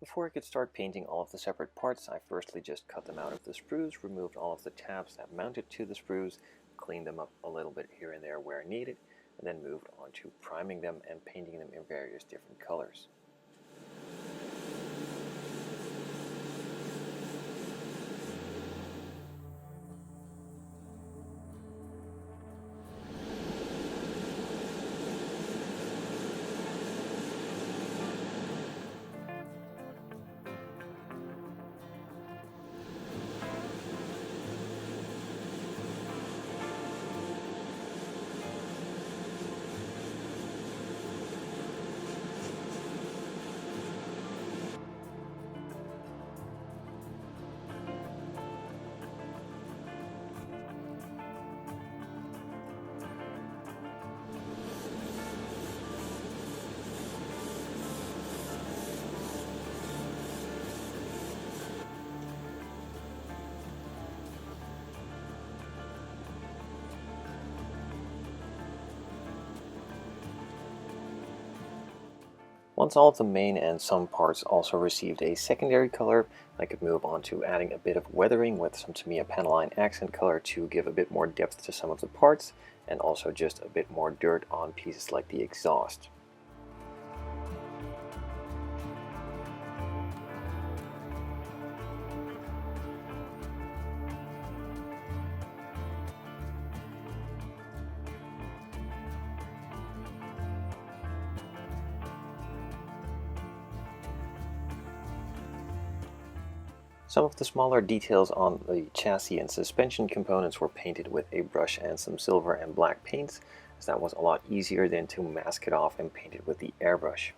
Before I could start painting all of the separate parts, I firstly just cut them out of the sprues, removed all of the tabs that mounted to the sprues, cleaned them up a little bit here and there where needed, and then moved on to priming them and painting them in various different colors. Once all of the main and some parts also received a secondary color, I could move on to adding a bit of weathering with some Tamiya Panelline accent color to give a bit more depth to some of the parts, and also just a bit more dirt on pieces like the exhaust. Some of the smaller details on the chassis and suspension components were painted with a brush and some silver and black paints, as that was a lot easier than to mask it off and paint it with the airbrush.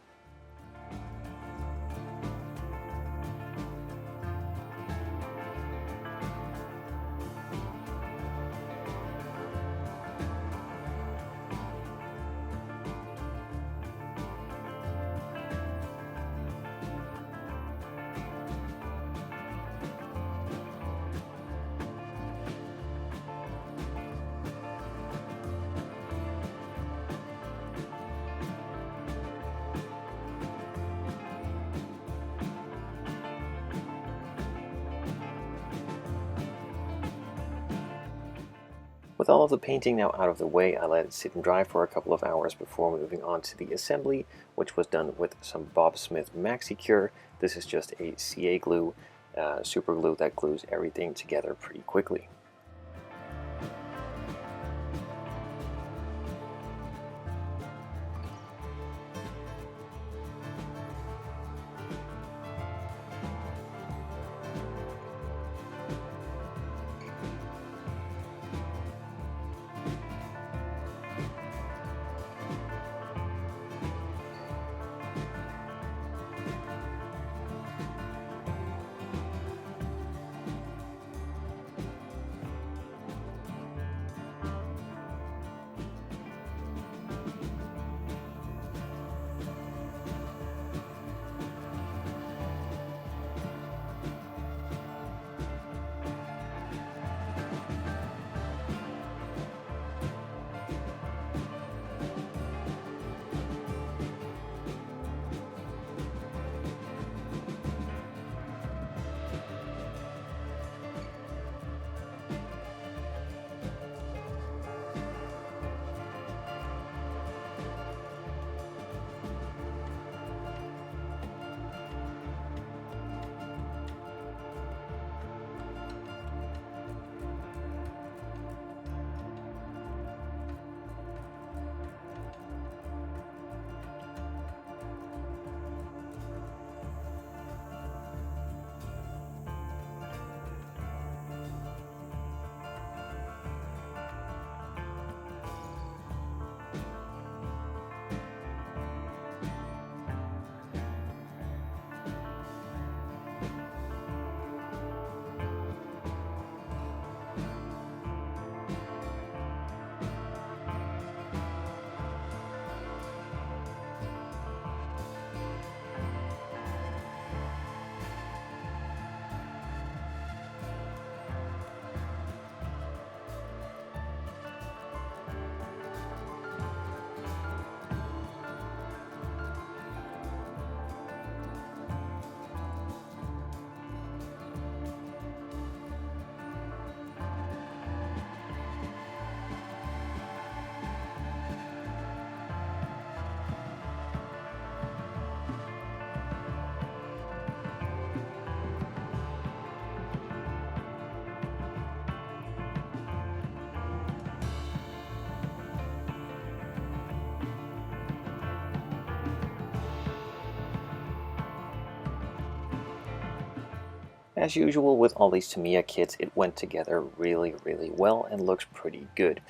With all of the painting now out of the way, I let it sit and dry for a couple of hours before moving on to the assembly, which was done with some Bob Smith Maxi Cure. This is just a CA glue, super glue that glues everything together pretty quickly. As usual with all these Tamiya kits, it went together really well and looks pretty good.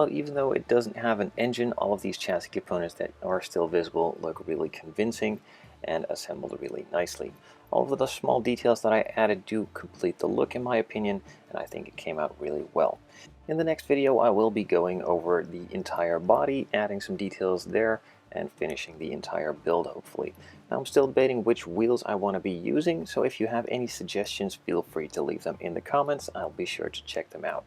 Even though it doesn't have an engine, all of these chassis components that are still visible look really convincing and assembled really nicely. All of the small details that I added do complete the look in my opinion, and I think it came out really well. In the next video I will be going over the entire body, adding some details there, and finishing the entire build hopefully. Now I'm still debating which wheels I want to be using, so if you have any suggestions feel free to leave them in the comments, I'll be sure to check them out.